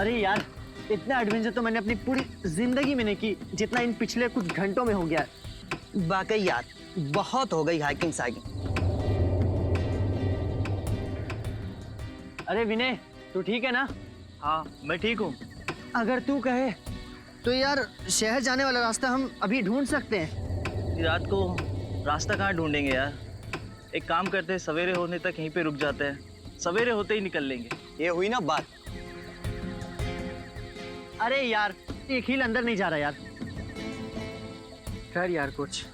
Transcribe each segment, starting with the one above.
अरे यार, इतना एडवेंचर तो मैंने अपनी पूरी जिंदगी में नहीं की जितना इन पिछले कुछ घंटों में हो गया। वाकई यार, बहुत हो गई हाइकिंग साइकिंग। अरे विनय, तू ठीक है ना? हाँ मैं ठीक हूँ। अगर तू कहे तो यार शहर जाने वाला रास्ता हम अभी ढूंढ सकते हैं। रात को रास्ता कहाँ ढूंढेंगे यार। एक काम करते हैं, सवेरे होने तक यहीं पे रुक जाते हैं, सवेरे होते ही निकल लेंगे। ये हुई ना बात। अरे यार, एक हील अंदर नहीं जा रहा यार। कर यार कुछ।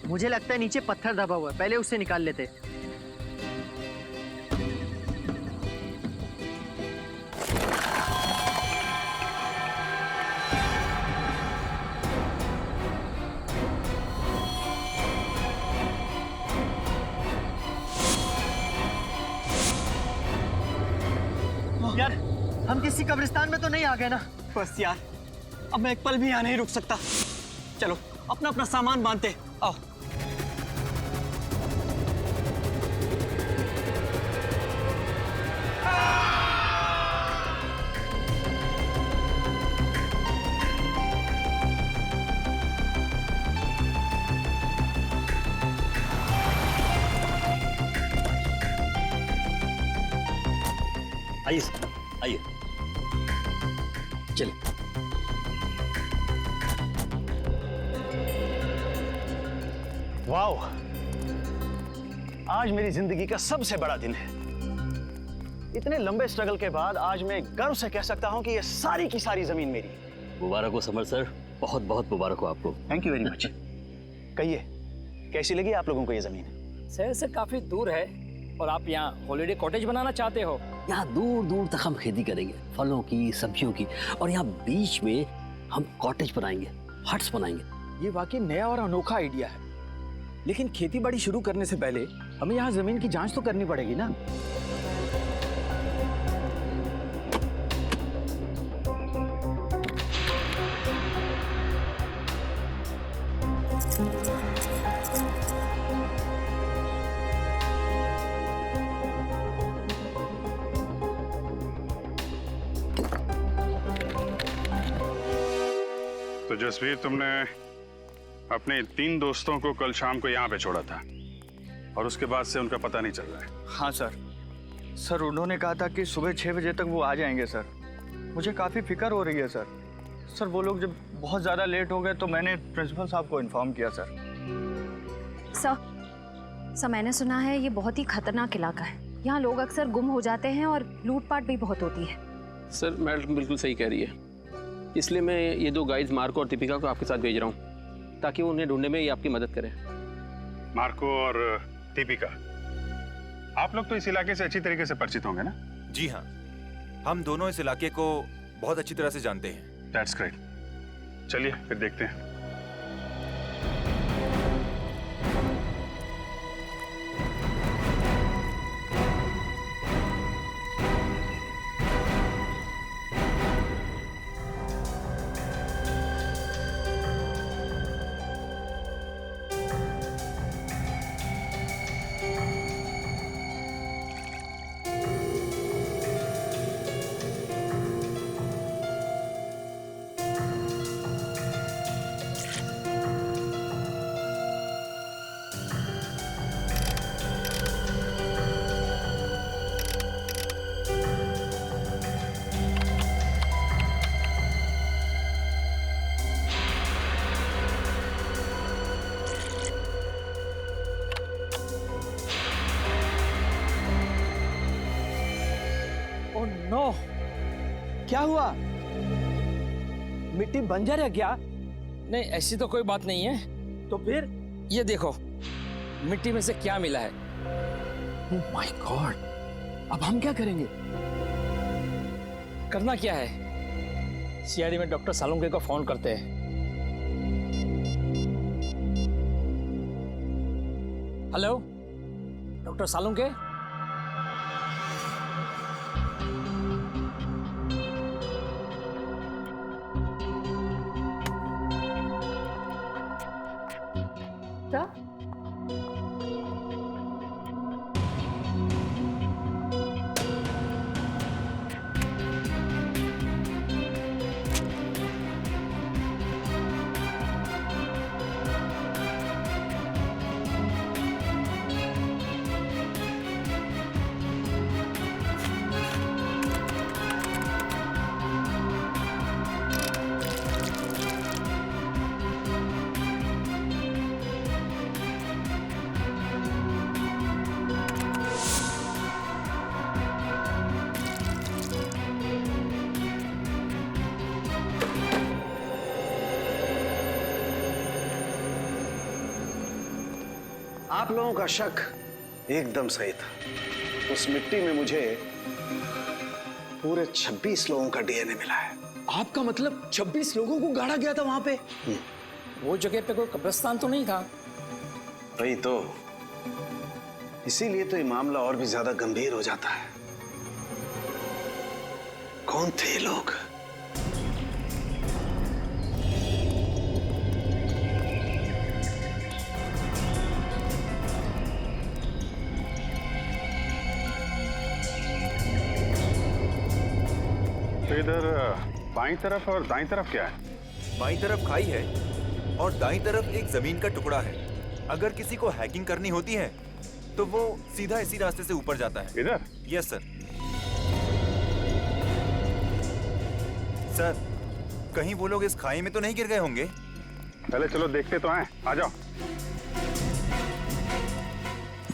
मुझे लगता है नीचे पत्थर दबा हुआ है, पहले उससे निकाल लेते। यार, हम किसी कब्रिस्तान में तो नहीं आ गए ना? बस यार, अब मैं एक पल भी यहाँ नहीं रुक सकता। चलो अपना अपना सामान बांधते, आओ। आइए सर, आइए। चलिए। वाओ, आज मेरी जिंदगी का सबसे बड़ा दिन है। इतने लंबे स्ट्रगल के बाद आज मैं गर्व से कह सकता हूं कि ये सारी की सारी जमीन मेरी है। मुबारक हो समर सर, बहुत बहुत मुबारक हो आपको। Thank you very much. कहिए, कैसी लगी आप लोगों को ये जमीन? शहर से काफी दूर है और आप यहाँ हॉलिडे कॉटेज बनाना चाहते हो? यहाँ दूर दूर तक हम खेती करेंगे, फलों की, सब्जियों की, और यहाँ बीच में हम कॉटेज बनाएंगे, हट्स बनाएंगे। ये वाकई नया और अनोखा आइडिया है, लेकिन खेती बाड़ी शुरू करने से पहले हमें यहाँ जमीन की जांच तो करनी पड़ेगी ना। तो जसवीर, तुमने अपने 3 दोस्तों को कल शाम को यहाँ पे छोड़ा था और उसके बाद से उनका पता नहीं चल रहा है। हाँ सर, उन्होंने कहा था कि सुबह 6 बजे तक वो आ जाएंगे सर। मुझे काफ़ी फिक्र हो रही है सर। वो लोग जब बहुत ज़्यादा लेट हो गए तो मैंने प्रिंसिपल साहब को इन्फॉर्म किया सर। सर, मैंने सुना है ये बहुत ही खतरनाक इलाका है। यहाँ लोग अक्सर गुम हो जाते हैं और लूटपाट भी बहुत होती है। सर मैडम बिल्कुल सही कह रही है, इसलिए मैं ये 2 गाइड्स मार्को और दीपिका को आपके साथ भेज रहा हूँ ताकि वो उन्हें ढूंढने में ये आपकी मदद करें। मार्को और दीपिका, आप लोग तो इस इलाके से अच्छी तरीके से परिचित होंगे ना? जी हाँ, हम दोनों इस इलाके को बहुत अच्छी तरह से जानते हैं। That's great. चलिए फिर देखते हैं। ओह नो, क्या हुआ? मिट्टी बंजर है क्या? नहीं, ऐसी तो कोई बात नहीं है। तो फिर ये देखो, मिट्टी में से क्या मिला है। ओह माय गॉड, अब हम क्या करेंगे? करना क्या है, सीआईडी में डॉक्टर सालुंके को फोन करते हैं। Hello doctor Salunke? आप लोगों का शक एकदम सही था। उस मिट्टी में मुझे पूरे 26 लोगों का डीएनए मिला है। आपका मतलब 26 लोगों को गाड़ा गया था वहां पे? वो जगह पे कोई कब्रिस्तान तो नहीं था? वही तो, इसीलिए तो ये मामला और भी ज्यादा गंभीर हो जाता है। कौन थे ये लोग? तो इधर बाईं तरफ और दाईं तरफ क्या है? बाईं तरफ खाई है और दाईं तरफ एक जमीन का टुकड़ा है। अगर किसी को हैकिंग करनी होती है तो वो सीधा इसी रास्ते से ऊपर जाता है। इधर? Yes sir. सर, कहीं वो लोग इस खाई में तो नहीं गिर गए होंगे? पहले चलो देखते तो हैं, आ जाओ।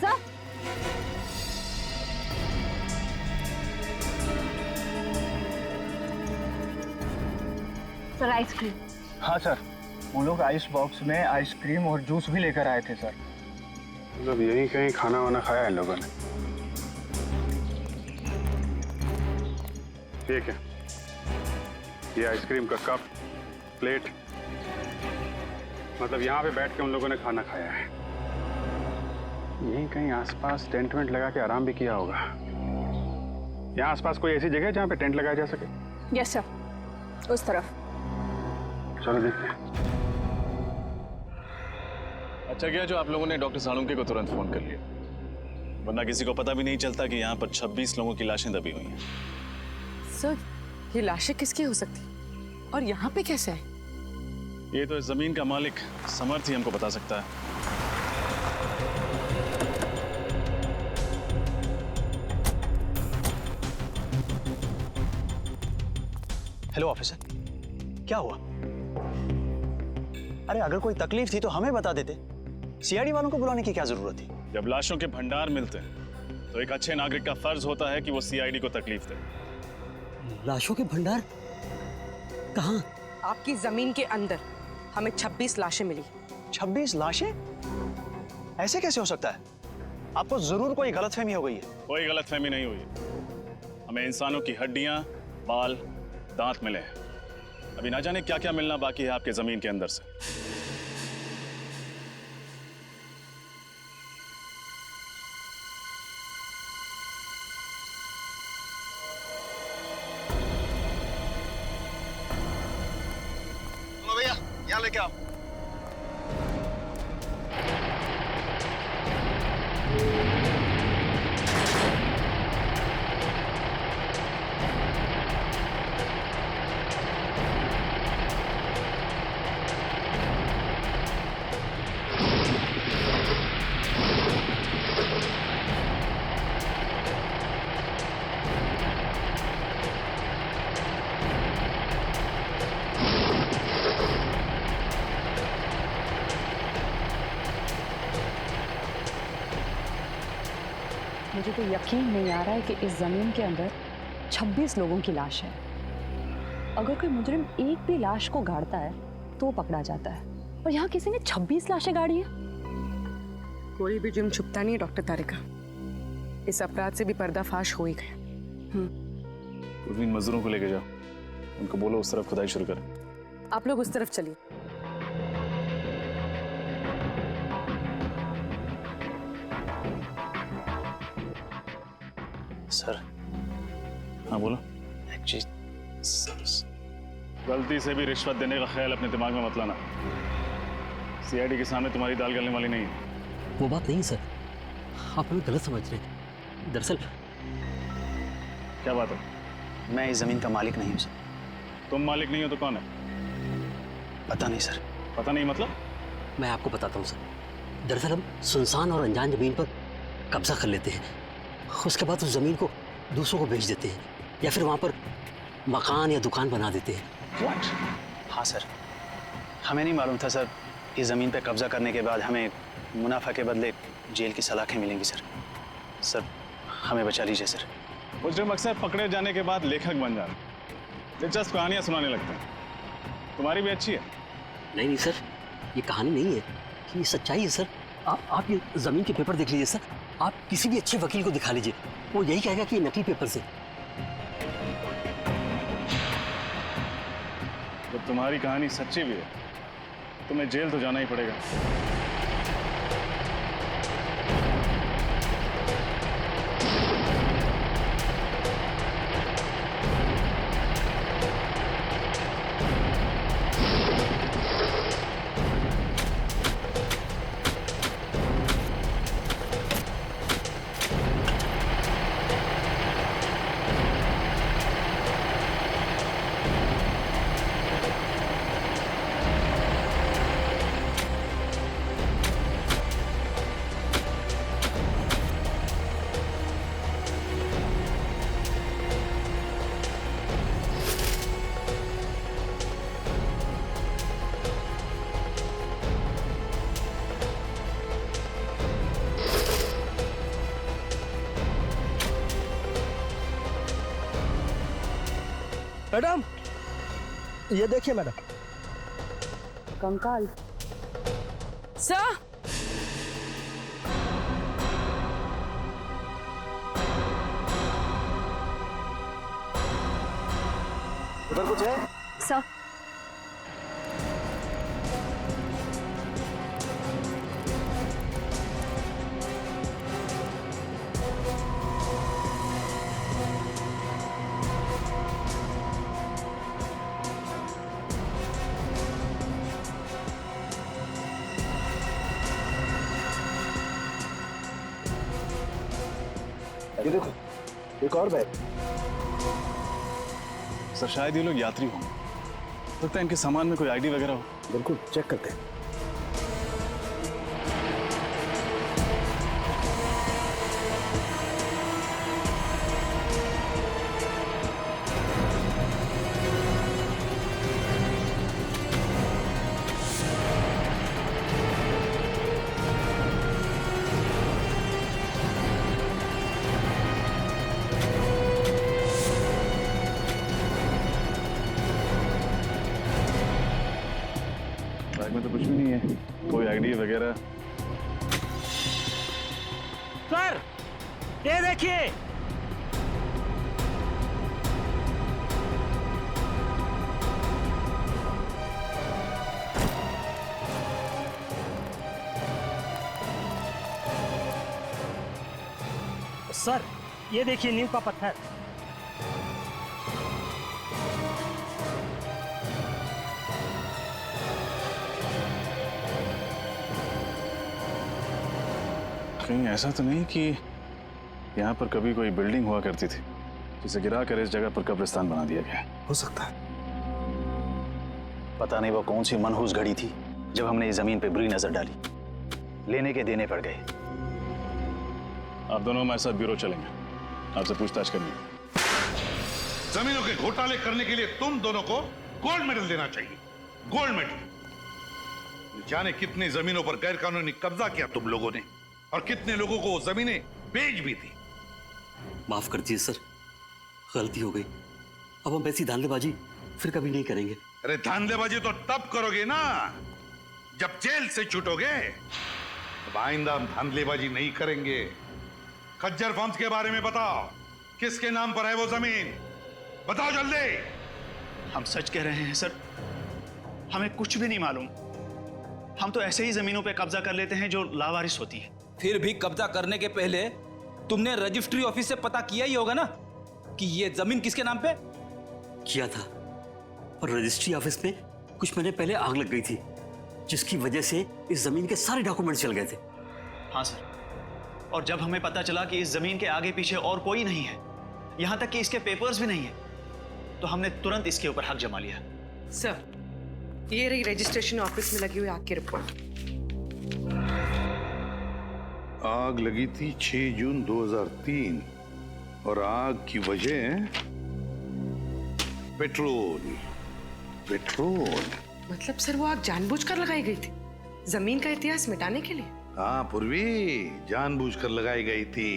Sir, sir ice cream. हाँ सर, वो लोग आइस बॉक्स में आइसक्रीम और जूस भी लेकर आए थे सर। मतलब यहीं कहीं खाना वाना खाया है लोगों ने। ठीक है, ये आइसक्रीम का कप, प्लेट, मतलब यहाँ पे बैठ के उन लोगों ने खाना खाया है। यहीं कहीं आसपास टेंट वेंट लगा के आराम भी किया होगा। यहाँ आसपास कोई ऐसी जगह है जहाँ पे टेंट लगाया जा सके? यस सर, उस तरफ। चलो देखते हैं। अच्छा किया जो आप लोगों ने डॉक्टर सालुंके को तुरंत फोन कर लिया, वरना किसी को पता भी नहीं चलता कि यहाँ पर 26 लोगों की लाशें दबी हुई हैं। सर, ये लाशें किसकी हो सकती और यहाँ पे कैसे है? ये तो इस जमीन का मालिक समर्थ ही हमको बता सकता है। हेलो ऑफिसर, क्या हुआ? अरे अगर कोई तकलीफ थी तो हमें बता देते। सीआईडी वालों को बुलाने की क्या जरूरत थी? जब लाशों के भंडार मिलते हैं तो एक अच्छे नागरिक का फर्ज होता है कि वो सीआईडी को तकलीफ दे। लाशों के भंडार कहाँ? आपकी जमीन के अंदर हमें 26 लाशें मिली। 26 लाशें? ऐसे कैसे हो सकता है? आपको जरूर कोई गलतफहमी हो गई है। कोई गलतफहमी नहीं हुई है। हमें इंसानों की हड्डियां, बाल, दांत मिले हैं। अभी ना जाने क्या क्या मिलना बाकी है आपके जमीन के अंदर से। भैया यहाँ लेके आओ। मुझे तो यकीन नहीं आ रहा है कि इस जमीन के अंदर 26 लोगों की लाश है। अगर कोई मुजरिम एक भी लाश को गाड़ता है तो वो पकड़ा जाता है, और यहाँ किसी ने 26 लाशें गाड़ी हैं। कोई भी जुर्म छुपता नहीं है डॉक्टर तारिका। इस अपराध से भी पर्दाफाश हो ही गया। उर्मीन मजदूरों को लेके जाओ, उनको बोलो उस तरफ खुदाई शुरू करें। आप लोग उस तरफ चलिए। सर। हाँ बोलो। एक चीज, गलती से भी रिश्वत देने का ख्याल अपने दिमाग में मत लाना। सीआईडी के सामने तुम्हारी दाल गलने वाली नहीं है। वो बात नहीं सर, आप हमें गलत समझ रहे हैं। दरअसल क्या बात है? मैं इस जमीन का मालिक नहीं हूँ सर। तुम मालिक नहीं हो तो कौन है? पता नहीं सर। पता नहीं मतलब? मैं आपको बताता हूँ सर। दरअसल हम सुनसान और अनजान जमीन पर कब्जा कर लेते हैं, उसके बाद उस जमीन को दूसरों को बेच देते हैं, या फिर वहाँ पर मकान या दुकान बना देते हैं। What? हाँ सर, हमें नहीं मालूम था सर। इस जमीन पे कब्जा करने के बाद हमें मुनाफा के बदले जेल की सलाखें मिलेंगी सर। सर हमें बचा लीजिए सर। मुजरिम अक्सर पकड़े जाने के बाद लेखक बन जाते हैं, दिलचस्प कहानियां सुनाने लगते हैं। तुम्हारी भी अच्छी है। नहीं नहीं सर, ये कहानी नहीं है, ये सच्चाई है सर। आप ये जमीन के पेपर देख लीजिए सर। आप किसी भी अच्छे वकील को दिखा लीजिए, वो यही कहेगा कि ये नकली पेपर से। जब तुम्हारी कहानी सच्ची भी है, तुम्हें जेल तो जाना ही पड़ेगा। मैडम, ये देखिए मैडम। कंकाल। सर, उधर कुछ है? सर, ये देखो, एक और बैग। सर शायद ये लोग यात्री होंगे, लगता है इनके सामान में कोई आईडी वगैरह हो। बिल्कुल, चेक करते हैं। बैग में तो कुछ भी नहीं है, कोई आईडी वगैरह। सर, ये देखिए। सर, ये देखिए नीम का पत्थर। कहीं ऐसा तो नहीं कि यहाँ पर कभी कोई बिल्डिंग हुआ करती थी जिसे गिरा कर इस जगह पर कब्रिस्तान बना दिया गया? हो सकता है। पता नहीं वो कौन सी मनहूस घड़ी थी जब हमने इस जमीन पे बुरी नजर डाली, लेने के देने पड़ गए। आप दोनों हमारे साथ ब्यूरो चलेंगे, आपसे पूछताछ करनी है। जमीनों के घोटाले करने के लिए तुम दोनों को गोल्ड मेडल देना चाहिए, गोल्ड मेडल। जाने कितनी जमीनों पर गैरकानूनी कब्जा किया तुम लोगों ने, और कितने लोगों को जमीनें बेच भी दी। माफ कर दीजिए सर, गलती हो गई। अब हम ऐसी धांधलेबाजी फिर कभी नहीं करेंगे। अरे धांधलेबाजी तो तब करोगे ना जब जेल से छूटोगे। अब आइंदा हम धांधलेबाजी नहीं करेंगे। खज्जर फॉर्म्स के बारे में बताओ, किसके नाम पर है वो जमीन? बताओ जल्दी। हम सच कह रहे हैं सर, हमें कुछ भी नहीं मालूम। हम तो ऐसे ही जमीनों पे कब्जा कर लेते हैं जो लावारिस होती है। फिर भी कब्जा करने के पहले तुमने रजिस्ट्री ऑफिस से पता किया ही होगा ना कि ये जमीन किसके नाम पे? किया था, और रजिस्ट्री ऑफिस में कुछ महीने पहले आग लग गई थी, जिसकी वजह से इस जमीन के सारे डॉक्यूमेंट्स जल गए थे। हाँ सर, और जब हमें पता चला कि इस जमीन के आगे पीछे और कोई नहीं है, यहां तक कि इसके पेपर्स भी नहीं है, तो हमने तुरंत इसके ऊपर हक जमा लिया। सर, ये रही रजिस्ट्रेशन ऑफिस में लगी हुई आग की रिपोर्ट। आग लगी थी 6 जून 2003 और आग की वजह पेट्रोल। पेट्रोल मतलब सर वो आग जानबूझकर लगाई गई थी जमीन का इतिहास मिटाने के लिए? हाँ पूर्वी, जानबूझकर लगाई गई थी,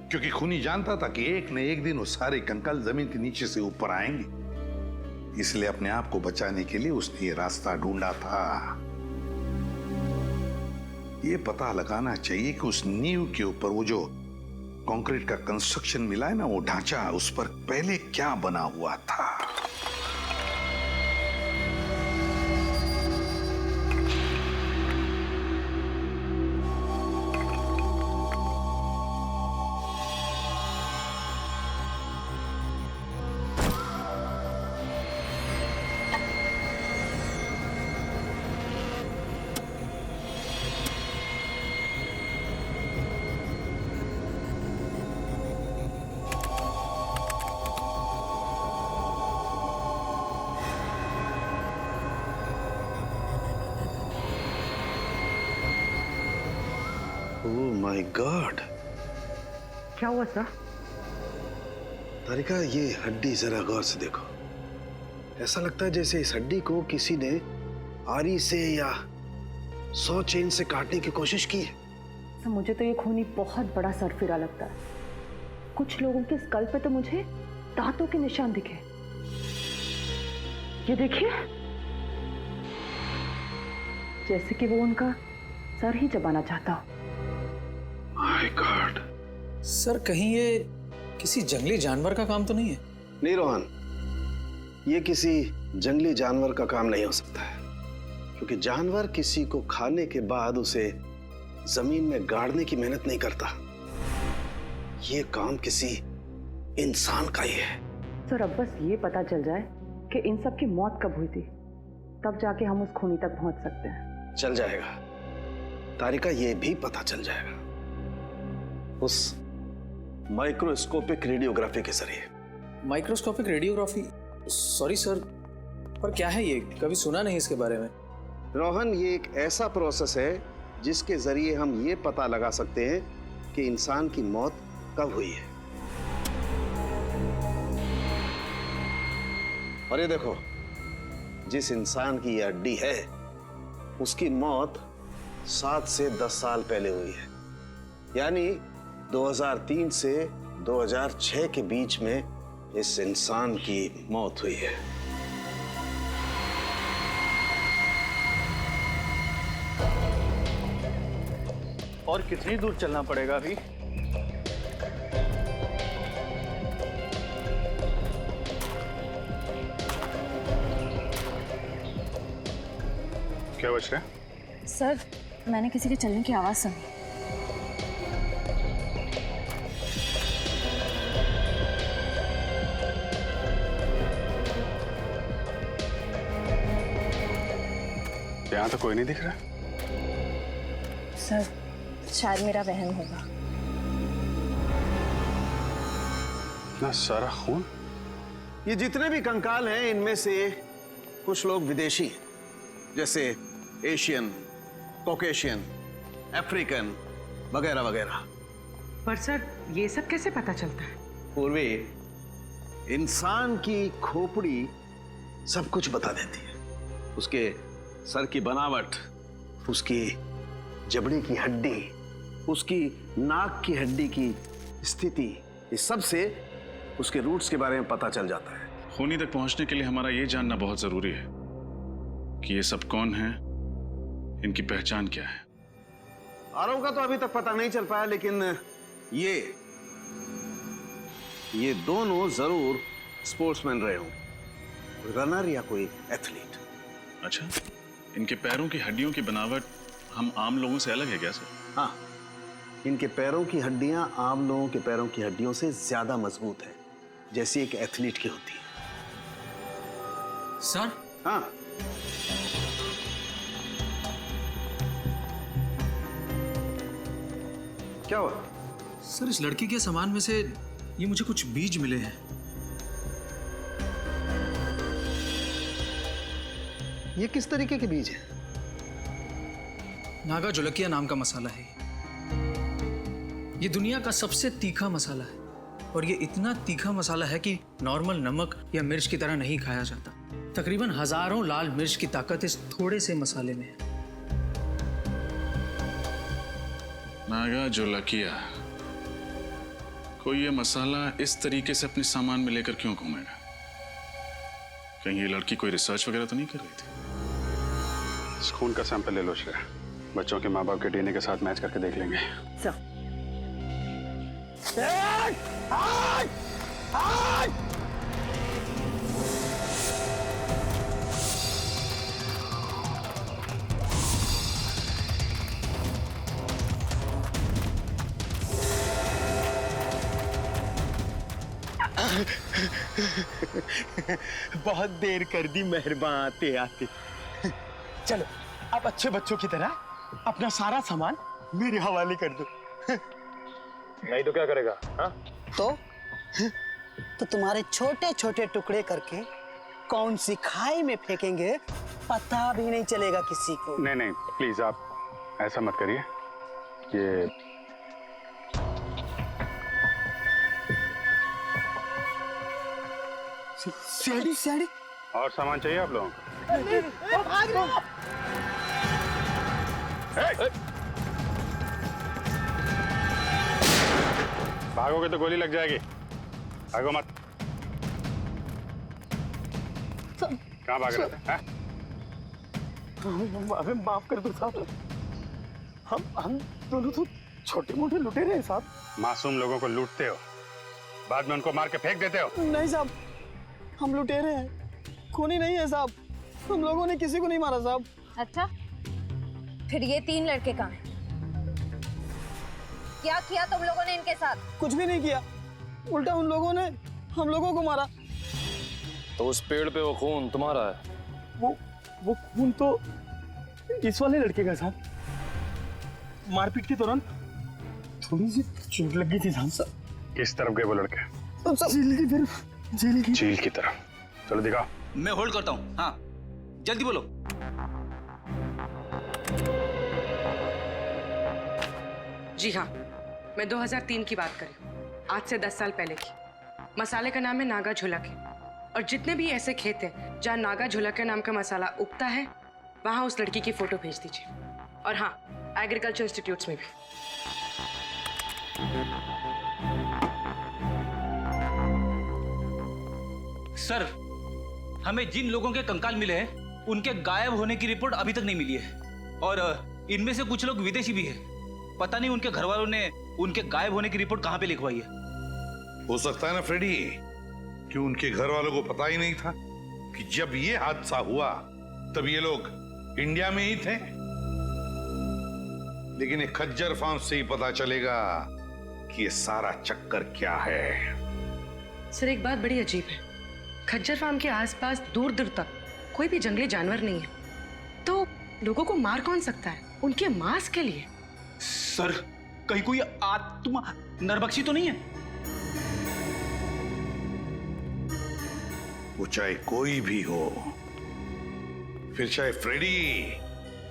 क्योंकि खूनी जानता था कि एक न एक दिन वो सारे कंकाल जमीन के नीचे से ऊपर आएंगे। इसलिए अपने आप को बचाने के लिए उसने ये रास्ता ढूंढा था। ये पता लगाना चाहिए कि उस नींव के ऊपर वो जो कंक्रीट का कंस्ट्रक्शन मिला है ना, वो ढांचा, उस पर पहले क्या बना हुआ था। ओह माय गॉड, क्या हुआ सर? तारिका, ये हड्डी जरा गौर से देखो। ऐसा लगता है जैसे इस हड्डी को किसी ने आरी से या 100 चेन से काटने की कोशिश की है। सर, मुझे तो ये खूनी बहुत बड़ा सरफिरा लगता है। कुछ लोगों के स्कल पे तो मुझे दांतों के निशान दिखे। ये देखिए, जैसे कि वो उनका सर ही चबाना चाहता हो। My God. सर, कहीं ये किसी जंगली जानवर का काम तो नहीं है? नहीं रोहन, ये किसी जंगली जानवर का काम नहीं हो सकता है, क्योंकि जानवर किसी को खाने के बाद उसे जमीन में गाड़ने की मेहनत नहीं करता। ये काम किसी इंसान का ही है। सर, अब बस ये पता चल जाए कि इन सब की मौत कब हुई थी, तब जाके हम उस खूनी तक पहुंच सकते हैं। चल जाएगा तारिका, ये भी पता चल जाएगा उस माइक्रोस्कोपिक रेडियोग्राफी के जरिए। Microscopic radiography? सॉरी सर, पर क्या है ये? कभी सुना नहीं इसके बारे में। रोहन, ये एक ऐसा प्रोसेस है जिसके जरिए हम ये पता लगा सकते हैं कि इंसान की मौत कब हुई है। और ये देखो, जिस इंसान की ये हड्डी है उसकी मौत 7 से 10 साल पहले हुई है, यानी 2003 से 2006 के बीच में इस इंसान की मौत हुई है। और कितनी दूर चलना पड़ेगा अभी? क्या बच रहा है? सर, मैंने किसी के चलने की आवाज सुनी। यहाँ तो कोई नहीं दिख रहा। सर, शायद मेरा वहम होगा। इतना सारा खून। ये जितने भी कंकाल हैं, इनमें से कुछ लोग विदेशी हैं, जैसे एशियन, कॉकेशियन, अफ्रीकन वगैरह वगैरह। पर सर, ये सब कैसे पता चलता है? पूर्वी, इंसान की खोपड़ी सब कुछ बता देती है। उसके सर की बनावट, उसकी जबड़े की हड्डी, उसकी नाक की हड्डी की स्थिति, इस सब से उसके रूट्स के बारे में पता चल जाता है। खूनी तक पहुंचने के लिए हमारा ये जानना बहुत जरूरी है कि ये सब कौन है, इनकी पहचान क्या है। आरव का तो अभी तक पता नहीं चल पाया, लेकिन ये दोनों जरूर स्पोर्ट्समैन रहे हों, रनर या कोई एथलीट। अच्छा, इनके पैरों की हड्डियों की बनावट हम आम लोगों से अलग है क्या सर? हाँ, इनके पैरों की हड्डियां आम लोगों के पैरों की हड्डियों से ज्यादा मजबूत है, जैसी एक एथलीट की होती है। सर? हाँ। क्या हुआ? सर, इस लड़की के सामान में से ये मुझे कुछ बीज मिले हैं। ये किस तरीके के बीज हैं? नागा जोलकिया नाम का मसाला है। ये दुनिया का सबसे तीखा मसाला है, और ये इतना तीखा मसाला है कि नॉर्मल नमक या मिर्च की तरह नहीं खाया जाता। तकरीबन हजारों लाल मिर्च की ताकत इस थोड़े से मसाले में है। नागा जोलकिया, कोई ये मसाला इस तरीके से अपने सामान में लेकर क्यों घूमेगा? कहीं ये लड़की कोई रिसर्च वगैरह तो नहीं कर रही थी? इस खून का सैंपल ले लो श्रेया। बच्चों के माँ बाप के डीएनए के साथ मैच करके देख लेंगे। बहुत देर कर दी मेहरबान आते आते। चलो अब अच्छे बच्चों की तरह अपना सारा सामान मेरे हवाले कर दो। नहीं तो क्या करेगा? हाँ? तो तुम्हारे छोटे छोटे टुकड़े करके कौन सी खाई में फेंकेंगे पता भी नहीं चलेगा किसी को। नहीं नहीं प्लीज आप ऐसा मत करिए। ये सीढ़ी सीढ़ी और सामान चाहिए आप लोगों को? भाग रहे हो। भागोगे तो गोली लग जाएगी। भागो मत। कहाँ भाग रहे थे? हमें माफ कर दो साहब। हम दोनों तो छोटे मोटे लुटेरे हैं साहब। मासूम लोगों को लूटते हो, बाद में उनको मार के फेंक देते हो। नहीं साहब, हम लुटेरे हैं, खूनी नहीं है साहब। हम लोगों ने किसी को नहीं मारा साहब। अच्छा, फिर ये 3 लड़के कहाँ हैं? क्या किया तुम लोगों ने इनके साथ? कुछ भी नहीं किया, उल्टा उन लोगों ने हम लोगों को मारा। तो उस पेड़ पे वो खून तुम्हारा है? वो खून तो इस वाले लड़के का साहब। मारपीट के दौरान थोड़ी सी चोट लगी थी साहब। किस तरफ गए वो लड़के? जेल की तरफ। जेल की तरफ। चलो दिखाओ। मैं होल्ड करता हूँ। हाँ जल्दी बोलो। जी हाँ, मैं 2003 की बात कर रही हूँ, आज से 10 साल पहले की। मसाले का नाम है नागा झुलक है, और जितने भी ऐसे खेत हैं जहाँ नागा झुलक के नाम का मसाला उगता है, वहाँ उस लड़की की फोटो भेज दीजिए। और हाँ, एग्रीकल्चर इंस्टीट्यूट्स में भी। सर, हमें जिन लोगों के कंकाल मिले हैं उनके गायब होने की रिपोर्ट अभी तक नहीं मिली है, और इनमें से कुछ लोग विदेशी भी हैं। पता नहीं उनके घर वालों ने उनके गायब होने की रिपोर्ट कहां पे लिखवाई है। हो सकता है ना फ्रेडी कि उनके घर वालों को पता ही नहीं था कि जब ये हादसा हुआ तब ये लोग इंडिया में ही थे। लेकिन एक खज्जर फार्म से ही पता चलेगा कि ये सारा चक्कर क्या है। सर, एक बात बड़ी अजीब है, खज्जर फार्म के आसपास दूर दूर तक कोई भी जंगली जानवर नहीं है, तो लोगों को मार कौन सकता है उनके मांस के लिए? सर, कहीं कोई आत्मा नरबक्षी तो नहीं है? वो चाहे कोई भी हो, फिर चाहे फ्रेडी,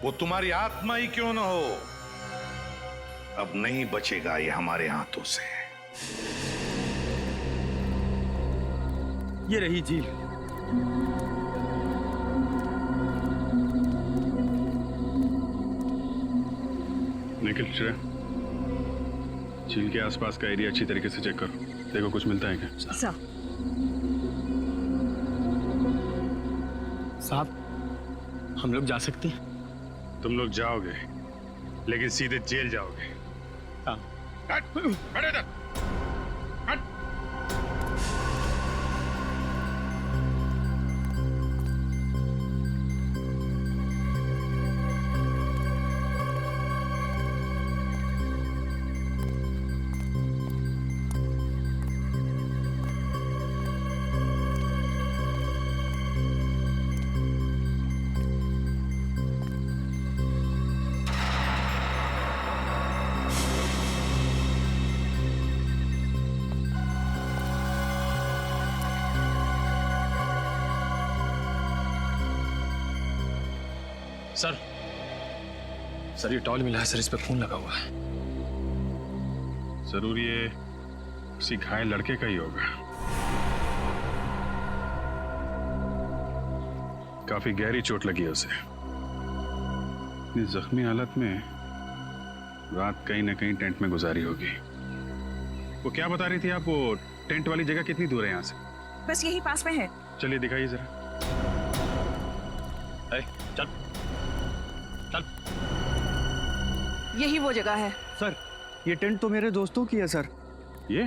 वो तुम्हारी आत्मा ही क्यों ना हो, अब नहीं बचेगा ये हमारे हाथों से। ये रही झील। निखिल, श्रेया, झील के आसपास का एरिया अच्छी तरीके से चेक करो, देखो कुछ मिलता है क्या। साहब, हम लोग जा सकते हैं? तुम लोग जाओगे, लेकिन सीधे जेल जाओगे। सर, ये टॉल मिला है सर, इस पे खून लगा हुआ है। जरूर ये किसी घायल लड़के का ही होगा। काफी गहरी चोट लगी है उसे। इतनी जख्मी हालत में रात कहीं ना कहीं टेंट में गुजारी होगी। वो क्या बता रही थी आप, वो टेंट वाली जगह कितनी दूर है यहाँ से? बस यही पास में है। चलिए दिखाइए जरा। चल चल। यही वो जगह है। सर ये टेंट तो मेरे दोस्तों की है सर। ये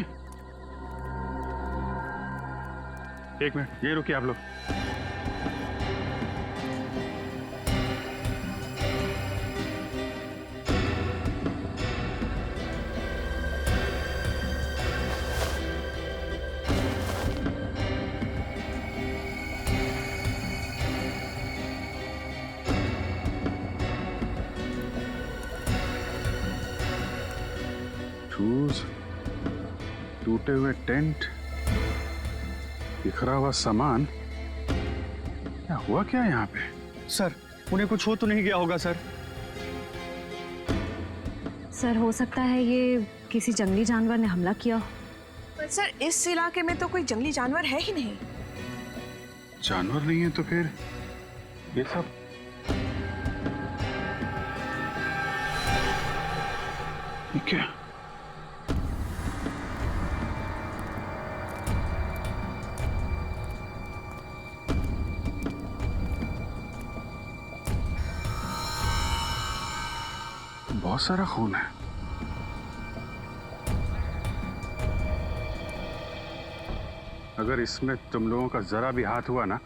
एक मिनट, ये रुकिए आप लोग। शूज, टूटे हुए टेंट, बिखरा हुआ सामान, क्या हुआ क्या यहाँ पे? सर उन्हें कुछ हो तो नहीं गया होगा सर? सर हो सकता है ये किसी जंगली जानवर ने हमला किया। पर सर इस इलाके में तो कोई जंगली जानवर है ही नहीं। जानवर नहीं है तो फिर ये सब? ये क्या? बहुत सारा खून है। अगर इसमें तुम लोगों का जरा भी हाथ हुआ ना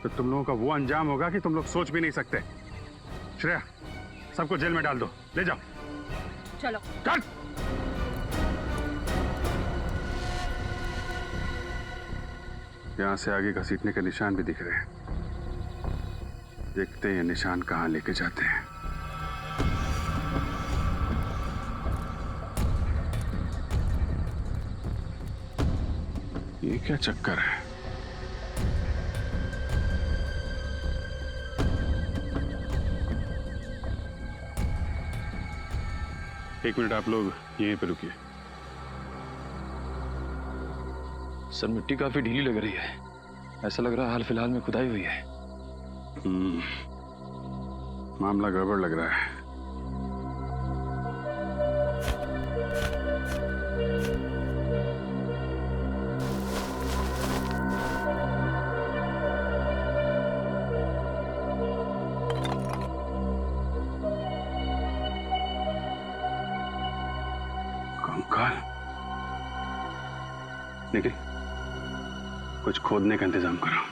तो तुम लोगों का वो अंजाम होगा कि तुम लोग सोच भी नहीं सकते। श्रेया, सबको जेल में डाल दो, ले जाओ। चलो कट। यहां से आगे घसीटने के निशान भी दिख रहे हैं। देखते हैं ये निशान कहां लेके जाते हैं। ये क्या चक्कर है? एक मिनट आप लोग यहीं पे रुकिए। सर मिट्टी काफी ढीली लग रही है। ऐसा लग रहा है हाल फिलहाल में खुदाई हुई है। मामला गड़बड़ लग रहा है। कंकाल निकल, कुछ खोदने का इंतजाम करो।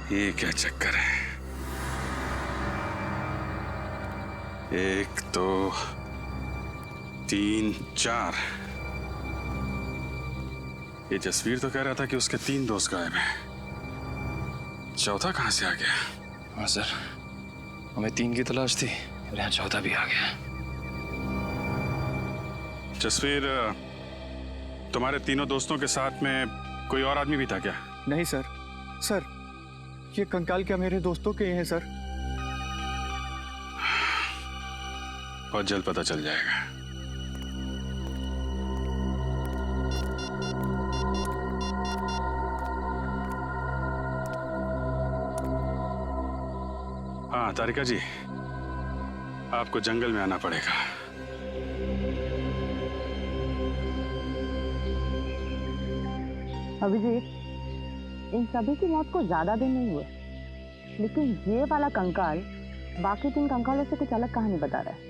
ये क्या चक्कर है? एक दो तीन चार। ये जसवीर तो कह रहा था कि उसके 3 दोस्त गायब हैं। चौथा कहां से आ गया? हाँ सर, हमें 3 की तलाश थी और यहाँ चौथा भी आ गया। जसवीर, तुम्हारे तीनों दोस्तों के साथ में कोई और आदमी भी था क्या? नहीं सर। सर ये कंकाल क्या मेरे दोस्तों के हैं सर? बहुत जल्द पता चल जाएगा। तारिका जी, आपको जंगल में आना पड़ेगा। अभिजीत, इन सभी की मौत को ज्यादा दिन नहीं हुए, लेकिन ये वाला कंकाल बाकी 3 कंकालों से कुछ अलग कहानी बता रहा है।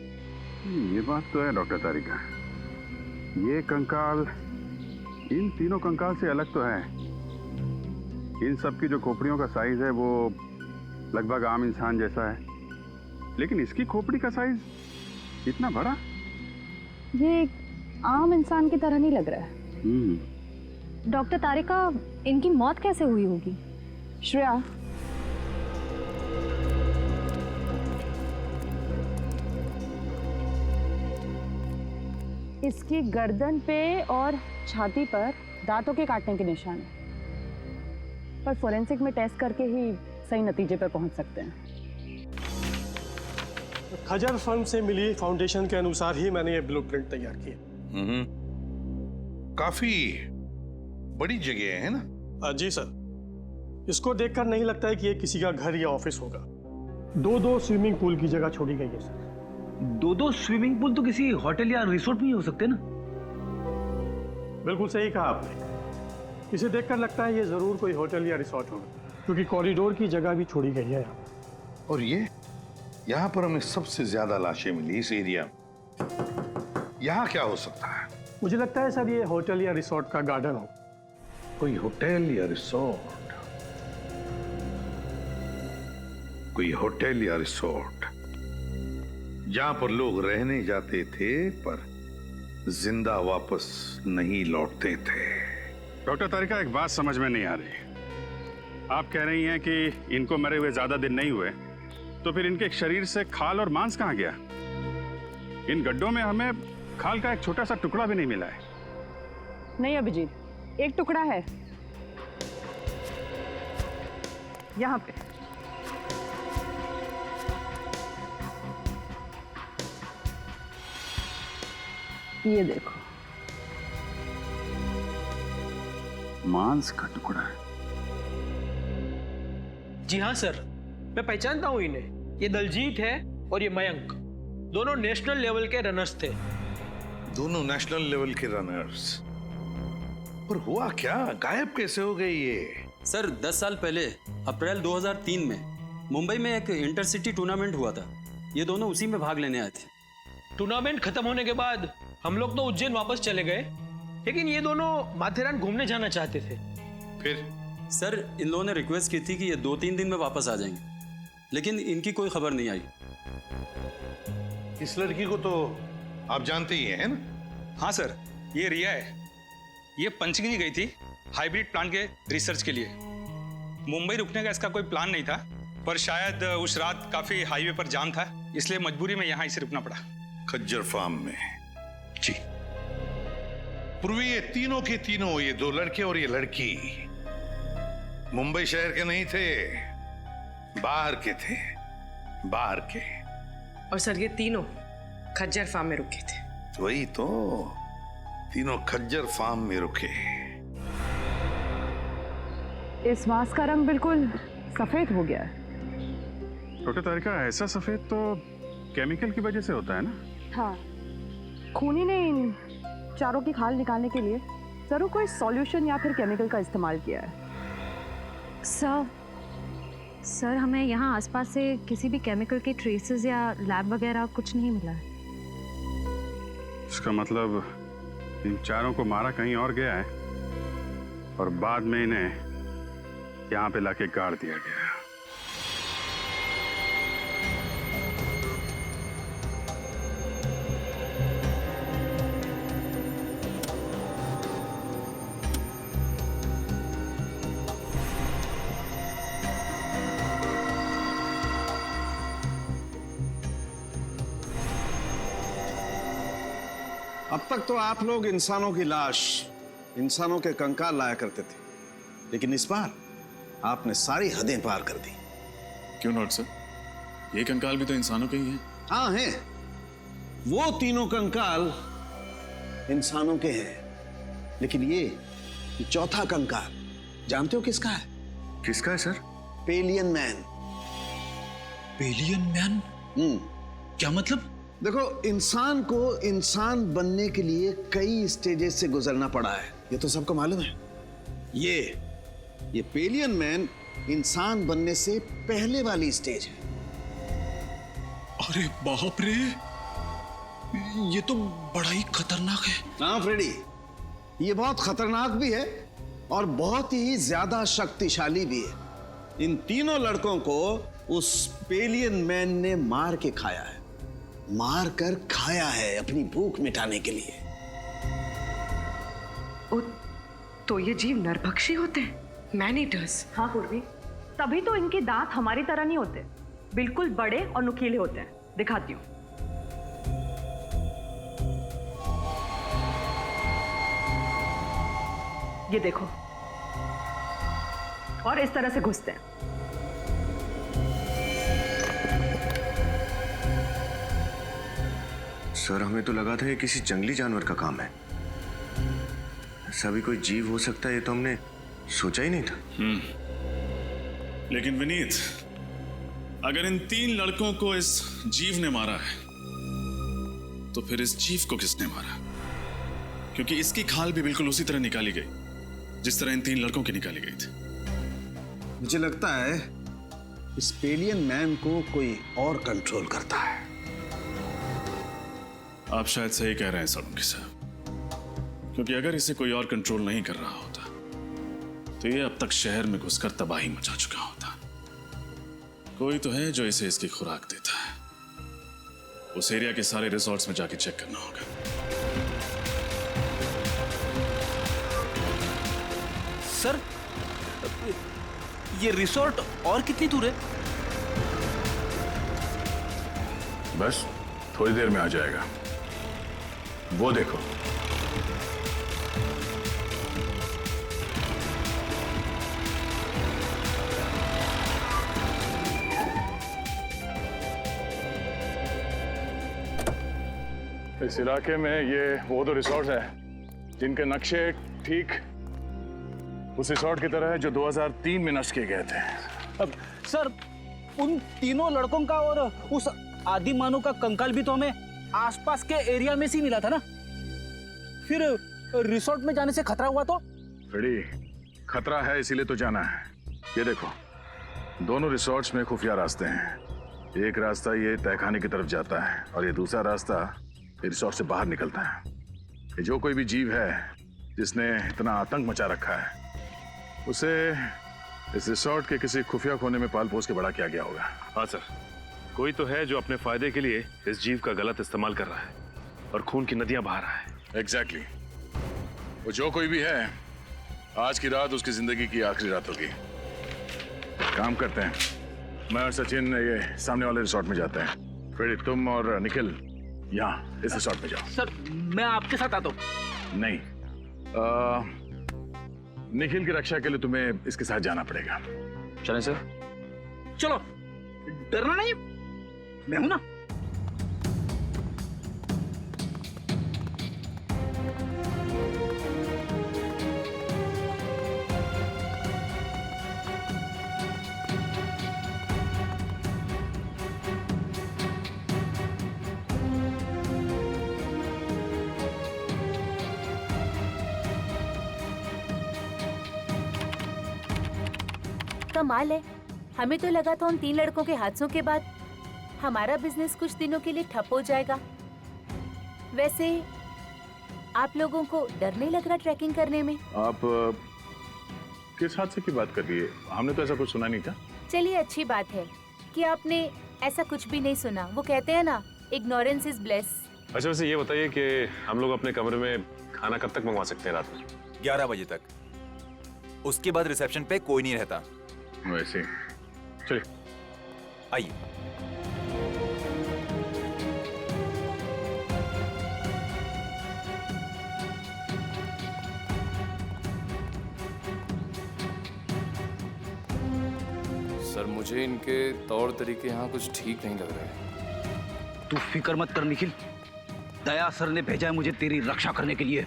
ये बात तो है डॉक्टर तारिका, ये कंकाल इन तीनों कंकाल से अलग तो है। इन सब की जो खोपड़ियों का साइज है वो लगभग आम इंसान जैसा है, लेकिन इसकी खोपड़ी का साइज इतना बड़ा। ये एक आम इंसान की तरह नहीं लग रहा है। डॉक्टर तारिका, इनकी मौत कैसे हुई होगी? श्रेया, इसकी गर्दन पे और छाती पर दांतों के काटने के निशान है, पर फोरेंसिक में टेस्ट करके ही सही नतीजे पर पहुंच सकते हैं। खजर फर्म से मिली फाउंडेशन के अनुसार ही मैंने ये ब्लूप्रिंट तैयार किया। काफी बड़ी जगह है ना? जी सर, इसको देखकर नहीं लगता है कि ये किसी का घर या ऑफिस होगा। 2-2 स्विमिंग पूल की जगह छोड़ी गई है सर। 2-2 स्विमिंग पूल तो किसी होटल या रिसोर्ट में ही हो सकते ना? बिल्कुल सही कहा आपने। इसे देखकर लगता है ये जरूर कोई होटल या रिसोर्ट होगा, क्योंकि कॉरिडोर की जगह भी छोड़ी गई है यहाँ। और ये यहाँ पर हमें सबसे ज्यादा लाशें मिली इस एरिया में। यहाँ क्या हो सकता है? मुझे लगता है सर ये होटल या रिसोर्ट का गार्डन हो। कोई होटल या रिसोर्ट, कोई होटल या रिसोर्ट जहां पर लोग रहने जाते थे पर जिंदा वापस नहीं लौटते थे। डॉक्टर तारिका, एक बात समझ में नहीं आ रही। आप कह रही हैं कि इनको मरे हुए ज्यादा दिन नहीं हुए, तो फिर इनके शरीर से खाल और मांस कहाँ गया? इन गड्ढों में हमें खाल का एक छोटा सा टुकड़ा भी नहीं मिला है। नहीं अभिजीत, एक टुकड़ा है यहाँ पे। ये देखो, मांस का टुकड़ा है। जी हाँ सर, मैं पहचानता हूँ इन्हें। ये दलजीत है और ये मयंक, दोनों नेशनल लेवल के रनर्स थे। दोनों नेशनल लेवल के रनर्स? पर हुआ क्या, गायब कैसे हो गए ये? सर 10 साल पहले अप्रैल 2003 में मुंबई में एक इंटरसिटी टूर्नामेंट हुआ था। ये दोनों उसी में भाग लेने आए थे। टूर्नामेंट खत्म होने के बाद हम लोग तो उज्जैन वापस चले गए, लेकिन ये दोनों माथेरान घूमने जाना चाहते थे। फिर? सर इन लोगों ने रिक्वेस्ट की थी कि ये 2-3 दिन में वापस आ जाएंगे, लेकिन इनकी कोई खबर नहीं आई। इस लड़की को तो आप जानते ही हैं ना? हाँ सर, ये रिया है। ये पंचगिनी गई थी हाइब्रिड प्लांट के रिसर्च के लिए। मुंबई रुकने का इसका कोई प्लान नहीं था, पर शायद उस रात काफी हाईवे पर जाम था, इसलिए मजबूरी में यहाँ इसे रुकना पड़ा। खज्जर फार्म में? जी। पूर्वी ये तीनों के तीनों, ये 2 लड़के और ये लड़की मुंबई शहर के नहीं थे, बाहर के थे, बाहर के। और सर ये तीनों खज्जर फार्म में रुके थे। वही तो, तीनों खज्जर फार्म में रुके। इस मांस का रंग बिल्कुल सफेद हो गया है। डॉक्टर तारिका, ऐसा सफेद तो केमिकल की वजह से होता है ना? हाँ, खूनी ने इन चारों की खाल निकालने के लिए जरूर कोई सॉल्यूशन या फिर केमिकल का इस्तेमाल किया है। सर हमें यहाँ आसपास से किसी भी केमिकल के ट्रेसेस या लैब वगैरह कुछ नहीं मिला है। इसका मतलब इन चारों को मारा कहीं और गया है और बाद में इन्हें यहाँ पे लाके गाड़ दिया गया। अब तक तो आप लोग इंसानों की लाश, इंसानों के कंकाल लाया करते थे, लेकिन इस बार आपने सारी हदें पार कर दी। क्यों नॉट सर, ये कंकाल भी तो इंसानों के ही हैं। हाँ हैं, वो तीनों कंकाल इंसानों के हैं, लेकिन ये चौथा कंकाल जानते हो किसका है? किसका है sir? Pavilion man. Alien man? क्या मतलब? देखो, इंसान को इंसान बनने के लिए कई स्टेजेस से गुजरना पड़ा है, ये तो सबको मालूम है। ये पेलियन मैन इंसान बनने से पहले वाली स्टेज है। अरे बाप रे, ये तो बड़ा ही खतरनाक है। हाँ फ्रेडी, ये बहुत खतरनाक भी है और बहुत ही ज्यादा शक्तिशाली भी है। इन तीनों लड़कों को उस पेलियन मैन ने मार के खाया है, मार कर खाया है अपनी भूख मिटाने के लिए। तो ये जीव नरभक्षी होते हैं, मैन ईटर्स। हाँ पूर्वी, तभी तो इनके दांत हमारी तरह नहीं होते, बिल्कुल बड़े और नुकीले होते हैं। दिखाती हूँ। ये देखो, और इस तरह से घुसते हैं। सर, हमें तो लगा था ये किसी जंगली जानवर का काम है। ऐसा भी कोई जीव हो सकता है, ये तो हमने सोचा ही नहीं था। लेकिन विनीत, अगर इन 3 लड़कों को इस जीव ने मारा है, तो फिर इस जीव को किसने मारा? क्योंकि इसकी खाल भी बिल्कुल उसी तरह निकाली गई जिस तरह इन 3 लड़कों की निकाली गई थी। मुझे लगता है इस पेलियन मैन को कोई और कंट्रोल करता है। आप शायद सही कह रहे हैं सोलंकी साहब, क्योंकि अगर इसे कोई और कंट्रोल नहीं कर रहा होता तो ये अब तक शहर में घुसकर तबाही मचा चुका होता। कोई तो है जो इसे इसकी खुराक देता है। उस एरिया के सारे रिसोर्ट्स में जाके चेक करना होगा। सर, ये रिसोर्ट और कितनी दूर है? बस थोड़ी देर में आ जाएगा, वो देखो। इस इलाके में ये वो 2 रिसोर्ट हैं जिनके नक्शे ठीक उस रिसोर्ट की तरह है जो 2003 में नष्ट किए गए थे। अब सर, उन तीनों लड़कों का और उस आदि मानव का कंकाल भी तो हमें आसपास के एरिया में से मिला था ना। फिर रिसोर्ट में जाने से खतरा हुआ तो? फ्रेडी, खतरा है इसीलिए तो जाना है। ये देखो, दोनों रिसोर्ट्स में खुफिया रास्ते हैं। एक रास्ता ये तहखाने की तरफ जाता है और ये दूसरा रास्ता रिसोर्ट से बाहर निकलता है। ये जो कोई भी जीव है जिसने इतना आतंक मचा रखा है, उसे इस रिसोर्ट के किसी खुफिया कोने में पाल पोस के बड़ा किया गया होगा। हाँ सर, कोई तो है जो अपने फायदे के लिए इस जीव का गलत इस्तेमाल कर रहा है और खून की नदियां बहा रहा है। एग्जैक्टली। वो जो कोई भी है, आज की रात उसकी जिंदगी की आखिरी रात होगी। काम करते हैं, मैं और सचिन ये सामने वाले रिसोर्ट में जाते हैं। फ्रेडी, तुम और निखिल यहाँ इस रिसोर्ट में जाओ। सर, मैं आपके साथ आता हूँ। नहीं, निखिल की रक्षा के लिए तुम्हें इसके साथ जाना पड़ेगा। चलें सर? चलो, डरना नहीं, मैं हूं ना। कमाल है, हमें तो लगा था उन 3 लड़कों के हादसों के बाद हमारा बिजनेस कुछ दिनों के लिए ठप हो जाएगा। वैसे आप लोगों को डर नहीं लग रहा ट्रैकिंग करने में? आप किस हादसे की बात कर रही है? हमने तो ऐसा कुछ सुना नहीं था। चलिए, अच्छी बात है कि आपने ऐसा कुछ भी नहीं सुना। वो कहते हैं ना, इग्नोरेंस इज ब्लेस। अच्छा, वैसे ये बताइए कि हम लोग अपने कमरे में खाना कब तक मंगवा सकते हैं? रात में 11 बजे तक। उसके बाद रिसेप्शन पे कोई नहीं रहता। वैसे चलिए, आइए। सर, मुझे इनके तौर तरीके यहाँ कुछ ठीक नहीं लग रहे। तू फिक्र मत कर निखिल, दया सर ने भेजा है मुझे तेरी रक्षा करने के लिए।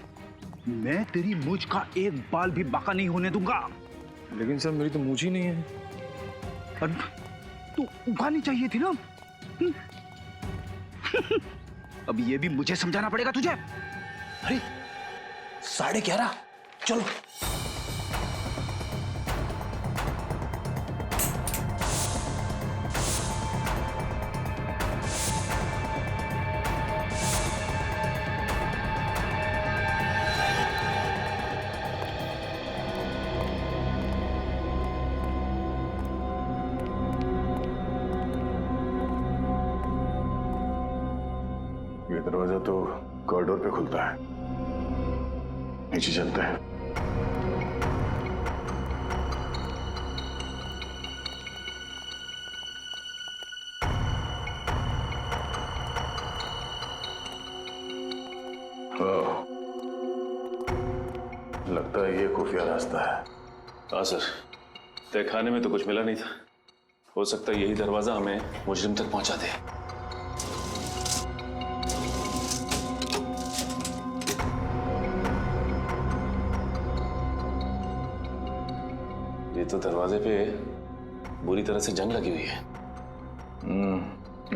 मैं तेरी मूंछ का एक बाल भी बाका नहीं होने दूंगा। लेकिन सर, मेरी तो मूंछ ही नहीं है। तो उगानी चाहिए थी ना। अब ये भी मुझे समझाना पड़ेगा तुझे। अरे 11:30 चलो। ये दरवाजा तो कॉरिडोर पे खुलता है, नीचे चलते हैं। लगता है ये खुफिया रास्ता है। हाँ सर, तहखाने में तो कुछ मिला नहीं था। हो सकता है यही दरवाजा हमें मुजरिम तक पहुंचा दे। ये तो दरवाजे पे बुरी तरह से जंग लगी हुई है।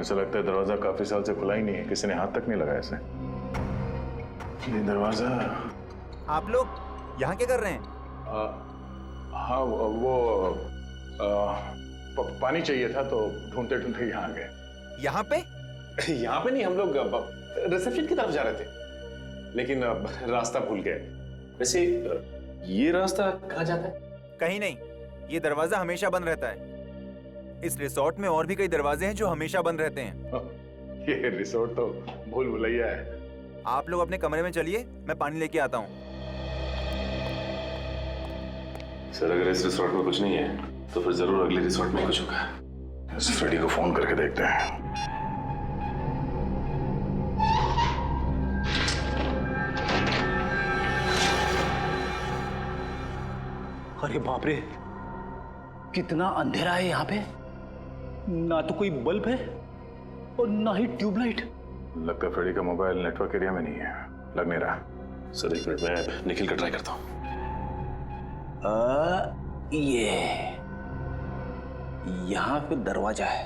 ऐसा लगता है दरवाजा काफी साल से खुला ही नहीं है, किसी ने हाथ तक नहीं लगाया इसे। ये दरवाजा। आप लोग यहाँ क्या कर रहे हैं? हाँ वो पानी चाहिए था तो ढूंढते ढूंढते यहाँ आ गए। यहाँ पे? यहाँ पे नहीं, हम लोग रिसेप्शन की तरफ जा रहे थे, लेकिन रास्ता भूल गए। वैसे ये रास्ता कहाँ जाता है? कहीं नहीं, ये दरवाजा हमेशा बंद रहता है। इस रिसोर्ट में और भी कई दरवाजे हैं जो हमेशा बंद रहते हैं। ये रिसोर्ट तो भूल भुलैया है। आप लोग अपने कमरे में चलिए, मैं पानी लेके आता हूँ। सर अगर इस रिसोर्ट में कुछ नहीं है तो फिर जरूर अगले रिसोर्ट में कुछ होगा। इस फ्रेडी को फोन करके देखते हैं। अरे बाप रे, कितना अंधेरा है यहाँ पे। ना तो कोई बल्ब है और ना ही ट्यूबलाइट। लगता है फ्रेडी का मोबाइल नेटवर्क एरिया में नहीं है, लग नहीं रहा। सर एक मिनट, मैं निखिल का ट्राई करता हूँ। ये यहाँ पे दरवाजा है।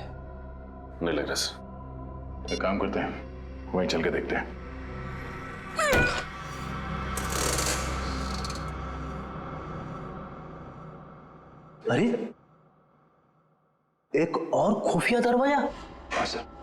नहीं लग रहा सर। एक काम करते हैं, वहीं चल के देखते हैं। अरे एक और खुफिया दरवाजा। हाँ सर।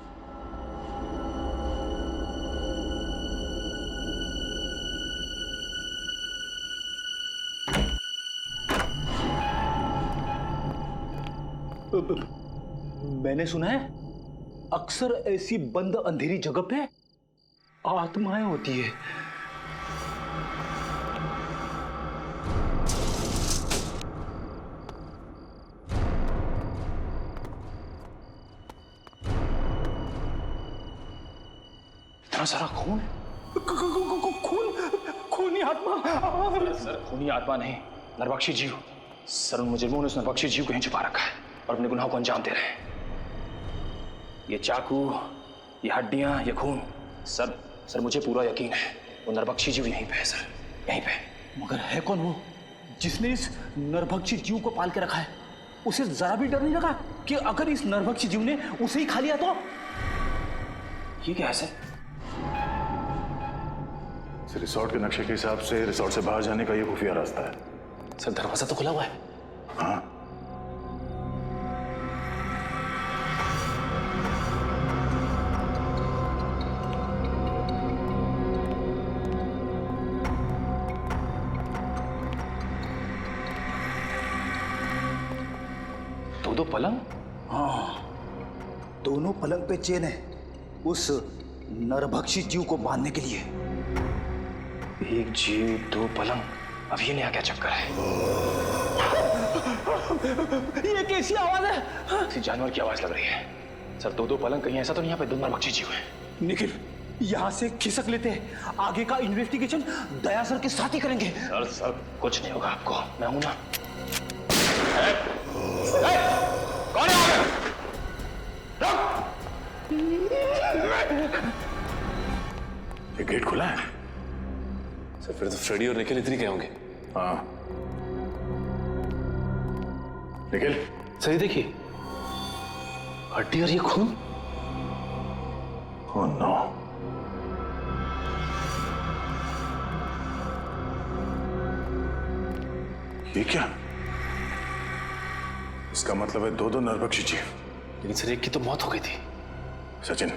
मैंने सुना है अक्सर ऐसी बंद अंधेरी जगह पे आत्माएं होती है। इतना सारा खून, खूनी आत्मा। सर खूनी आत्मा नहीं, नरबख्शी जीव। सर उन मुजरिमों ने उस नरबख्शी जीव को यहीं छुपा रखा है और अपने गुनाहों को अंजाम दे रहे हैं। ये चाकू, ये हड्डियां, ये खून, सर मुझे पूरा यकीन है वो नरबख्शी जीव यहीं पे है सर, यहीं पे। मगर है कौन वो जिसने इस नरभक्षी जीव को पाल के रखा है? उसे जरा भी डर नहीं लगा कि अगर इस नरभक्षी जीव ने उसे ही खा लिया तो? ये क्या है सर? रिसोर्ट के नक्शे के हिसाब से रिसोर्ट से बाहर जाने का ये खुफिया रास्ता है। सर दरवाजा तो खुला हुआ है। हाँ। दो पलंग? हाँ, दोनों पलंग पे चेन है उस नरभक्षी जीव को बांधने के लिए। एक जीव दो पलंग, अब ये नया क्या चक्कर है? ये कैसी आवाज है? किसी जानवर की आवाज लग रही है। सर दो पलंग, कहीं ऐसा तो नहीं यहाँ पे दो नरभक्षी जीव है? निखिल, यहाँ से खिसक लेते हैं, आगे का इन्वेस्टिगेशन दया सर के साथ ही करेंगे। सर कुछ नहीं होगा आपको, मैं हूं ना। कौन है? ये गेट खुला है। सर फिर तो फ्रेडी और निखिल इधर ही गए होंगे। हाँ निखिल, सही देखिए, हड्डी और ये खून? Oh no. ये क्या? इसका मतलब है दो नरभक्षी जीव। लेकिन सर एक की तो मौत हो गई थी। सचिन,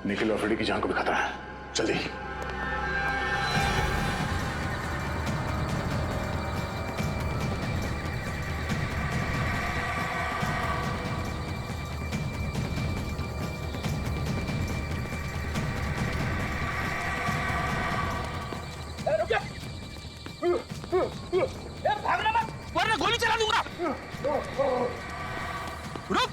निखिल और फ्रेडी की जान को भी खतरा है, जल्दी। भागना मत, वरना गोली चला दूंगा। रुक।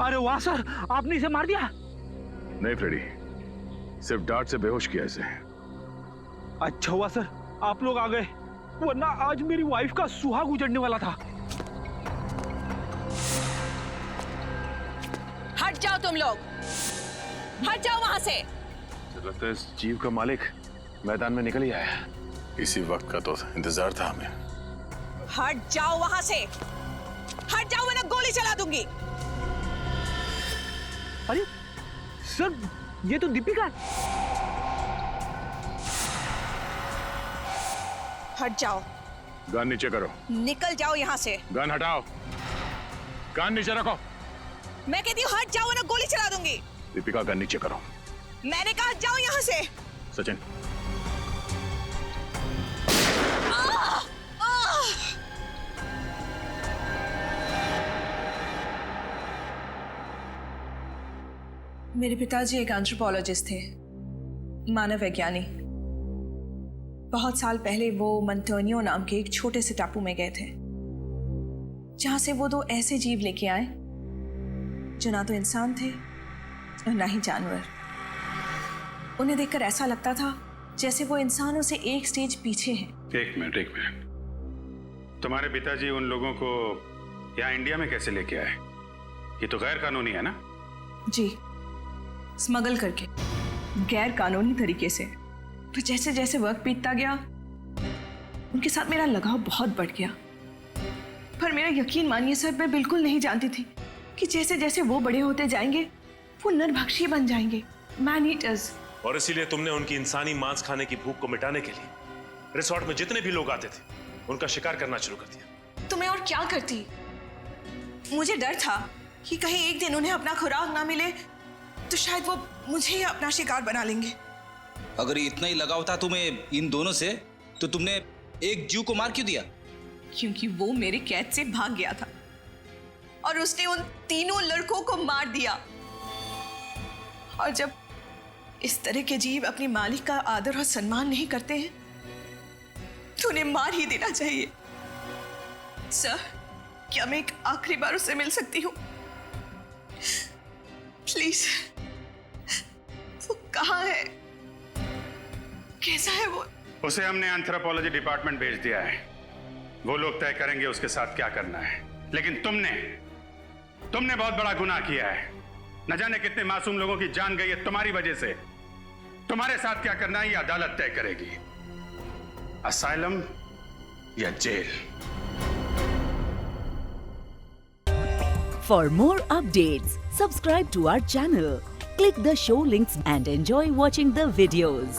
अरे वाह सर, आपने इसे मार दिया? नहीं फ्रेडी, सिर्फ डांट से बेहोश किया इसे। अच्छा हुआ सर आप लोग आ गए, वरना आज मेरी वाइफ का सुहाग उजड़ने वाला था। हट जाओ तुम लोग, हट जाओ वहां से। लगता है इस जीव का मालिक मैदान में निकल ही आया। इसी वक्त का तो इंतजार था हमें। हट जाओ वहां से, हट जाओ वरना गोली चला दूंगी। अरे सर, ये तो दीपिका है। हट जाओ। गन नीचे करो। निकल जाओ यहाँ से। गन हटाओ। गन नीचे रखो। मैं कहती हूँ हट जाओ वरना गोली चला दूंगी। दीपिका गन नीचे करो। मैंने कहा हट जाओ यहाँ से। सचिन। मेरे पिताजी एक एंथ्रोपोलॉजिस्ट थे, मानव वैज्ञानी। बहुत साल पहले वो मंटोनियो नाम के एक छोटे से टापू में गए थे, जहां से वो दो ऐसे जीव लेके आए जो ना तो इंसान थे और ना ही जानवर। उन्हें देखकर ऐसा लगता था जैसे वो इंसानों से एक स्टेज पीछे हैं। एक मिनट। तुम्हारे पिताजी उन लोगों को यहाँ इंडिया में कैसे लेके आए? ये तो गैर कानूनी है ना? जी, स्मगल करके, गैर कानूनी तरीके से। तो जैसे जैसे वक्त बीतता गया उनके साथ मेरा लगाव बहुत बढ़ गया। पर मेरा यकीन मानिए सर, मैं बिल्कुल नहीं जानती थी कि जैसे जैसे वो बड़े होते जाएंगे वो नरभक्षी बन जाएंगे, मैन ईटर्स। और इसीलिए तुमने उनकी इंसानी मांस खाने की भूख को मिटाने के लिए रिसोर्ट में जितने भी लोग आते थे उनका शिकार करना शुरू कर दिया। तो मैं और क्या करती? मुझे डर था कि कहीं एक दिन उन्हें अपना खुराक ना मिले तो शायद वो मुझे ही अपना शिकार बना लेंगे। अगर इतना ही लगाव था तुम्हें इन दोनों से, तो तुमने एक जीव को मार क्यों दिया? क्योंकि वो मेरे कैद से भाग गया था और उसने उन तीनों लड़कों को मार दिया। और जब इस तरह के जीव अपने मालिक का आदर और सम्मान नहीं करते हैं तो उन्हें मार ही देना चाहिए। सर, क्या मैं एक आखिरी बार उससे मिल सकती हूँ? प्लीज। वो कहाँ है? कैसा है वो? उसे हमने एंथ्रोपोलॉजी डिपार्टमेंट भेज दिया है। वो लोग तय करेंगे उसके साथ क्या करना है। लेकिन तुमने बहुत बड़ा गुनाह किया है। न जाने कितने मासूम लोगों की जान गई है तुम्हारी वजह से। तुम्हारे साथ क्या करना है ये अदालत तय करेगी, असाइलम या jail. For more updates, subscribe to our channel, click the show links and enjoy watching the videos.